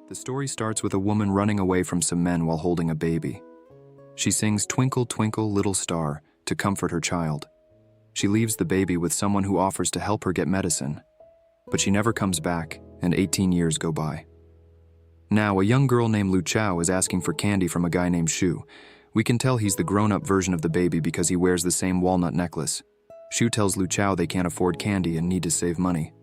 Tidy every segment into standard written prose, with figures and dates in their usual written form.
The story starts with a woman running away from some men while holding a baby. She sings "Twinkle, Twinkle, Little Star" to comfort her child. She leaves the baby with someone who offers to help her get medicine. But she never comes back, and 18 years go by. Now, a young girl named Lu Xiaoyu is asking for candy from a guy named Shu. We can tell he's the grown-up version of the baby because he wears the same walnut necklace. Shu tells Lu Xiaoyu they can't afford candy and need to save money.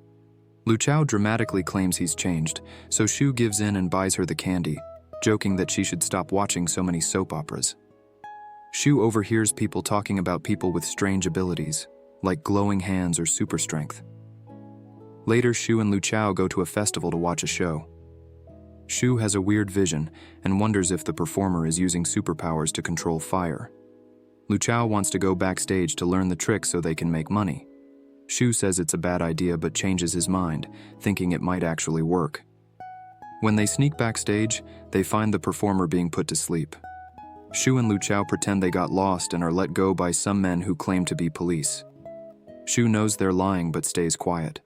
Lu Xiaoyu dramatically claims he's changed, so Shu gives in and buys her the candy, joking that she should stop watching so many soap operas. Shu overhears people talking about people with strange abilities, like glowing hands or super strength. Later, Shu and Lu Xiaoyu go to a festival to watch a show. Shu has a weird vision and wonders if the performer is using superpowers to control fire. Lu Xiaoyu wants to go backstage to learn the trick so they can make money. Shu says it's a bad idea but changes his mind, thinking it might actually work. When they sneak backstage, they find the performer being put to sleep. Shu and Lu Xiaoyu pretend they got lost and are let go by some men who claim to be police. Shu knows they're lying but stays quiet.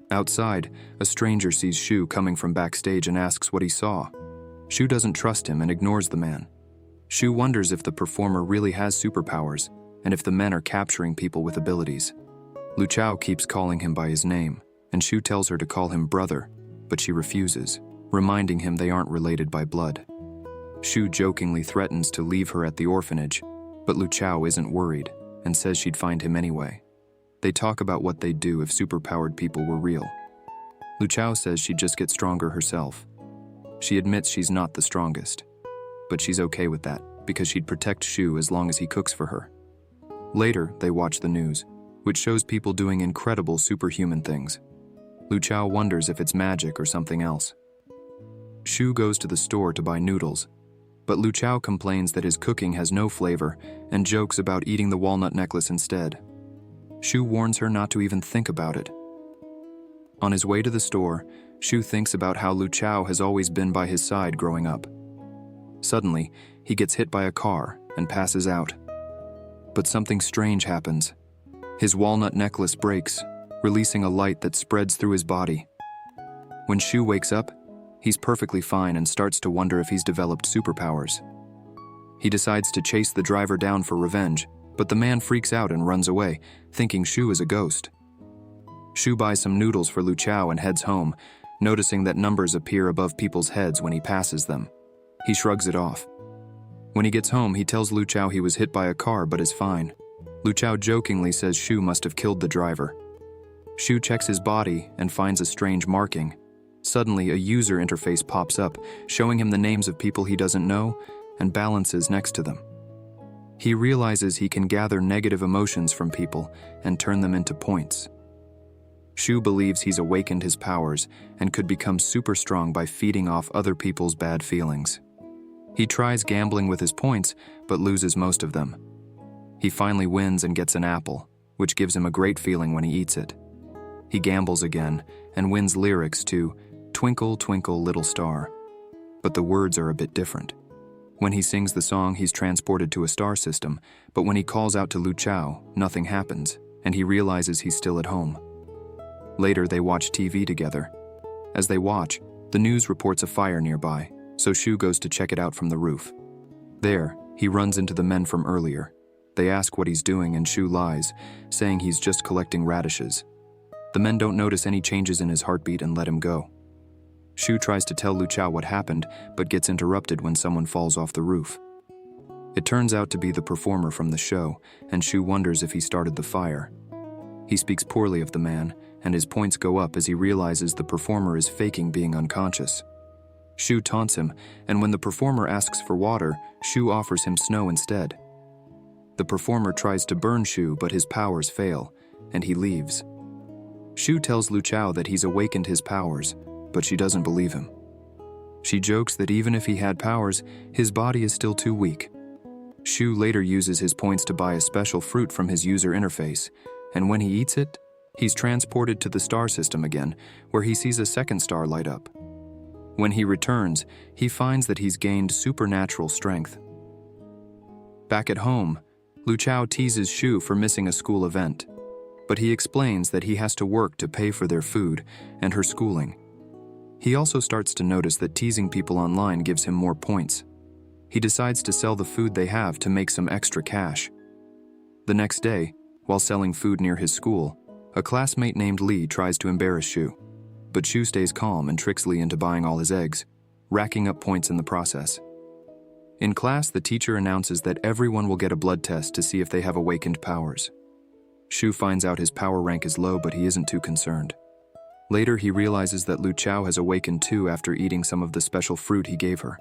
Outside, a stranger sees Shu coming from backstage and asks what he saw. Shu doesn't trust him and ignores the man. Shu wonders if the performer really has superpowers and if the men are capturing people with abilities. Lu Xiaoyu keeps calling him by his name, and Shu tells her to call him brother, but she refuses, reminding him they aren't related by blood. Shu jokingly threatens to leave her at the orphanage, but Lu Xiaoyu isn't worried and says she'd find him anyway. They talk about what they'd do if superpowered people were real. Lu Xiaoyu says she'd just get stronger herself. She admits she's not the strongest, but she's okay with that because she'd protect Shu as long as he cooks for her. Later, they watch the news, which shows people doing incredible superhuman things. Lu Xiaoyu wonders if it's magic or something else. Shu goes to the store to buy noodles, but Lu Xiaoyu complains that his cooking has no flavor and jokes about eating the walnut necklace instead. Shu warns her not to even think about it. On his way to the store, Shu thinks about how Lu Xiaoyu has always been by his side growing up. Suddenly, he gets hit by a car and passes out. But something strange happens. His walnut necklace breaks, releasing a light that spreads through his body. When Shu wakes up, he's perfectly fine and starts to wonder if he's developed superpowers. He decides to chase the driver down for revenge, but the man freaks out and runs away, thinking Shu is a ghost. Shu buys some noodles for Lu Xiaoyu and heads home, noticing that numbers appear above people's heads when he passes them. He shrugs it off. When he gets home, he tells Lu Xiaoyu he was hit by a car but is fine. Lu Xiaoyu jokingly says Shu must have killed the driver. Shu checks his body and finds a strange marking. Suddenly, a user interface pops up, showing him the names of people he doesn't know and balances next to them. He realizes he can gather negative emotions from people and turn them into points. Shu believes he's awakened his powers and could become super strong by feeding off other people's bad feelings. He tries gambling with his points, but loses most of them. He finally wins and gets an apple, which gives him a great feeling when he eats it. He gambles again and wins lyrics to "Twinkle, Twinkle, Little Star," but the words are a bit different. When he sings the song, he's transported to a star system, but when he calls out to Lu Xiaoyu, nothing happens, and he realizes he's still at home. Later, they watch TV together. As they watch, the news reports a fire nearby, so Shu goes to check it out from the roof. There, he runs into the men from earlier. They ask what he's doing, and Shu lies, saying he's just collecting radishes. The men don't notice any changes in his heartbeat and let him go. Shu tries to tell Lu Xiaoyu what happened, but gets interrupted when someone falls off the roof. It turns out to be the performer from the show, and Shu wonders if he started the fire. He speaks poorly of the man, and his points go up as he realizes the performer is faking being unconscious. Shu taunts him, and when the performer asks for water, Shu offers him snow instead. The performer tries to burn Shu, but his powers fail, and he leaves. Shu tells Lu Xiaoyu that he's awakened his powers, but she doesn't believe him. She jokes that even if he had powers, his body is still too weak. Shu later uses his points to buy a special fruit from his user interface, and when he eats it, he's transported to the star system again, where he sees a second star light up. When he returns, he finds that he's gained supernatural strength. Back at home, Lu Xiaoyu teases Shu for missing a school event, but he explains that he has to work to pay for their food and her schooling. He also starts to notice that teasing people online gives him more points. He decides to sell the food they have to make some extra cash. The next day, while selling food near his school, a classmate named Lee tries to embarrass Shu. But Shu stays calm and tricks Lee into buying all his eggs, racking up points in the process. In class, the teacher announces that everyone will get a blood test to see if they have awakened powers. Shu finds out his power rank is low, but he isn't too concerned. Later, he realizes that Lu Xiao has awakened too after eating some of the special fruit he gave her.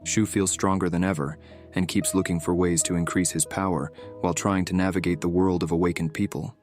Shu feels stronger than ever and keeps looking for ways to increase his power while trying to navigate the world of awakened people.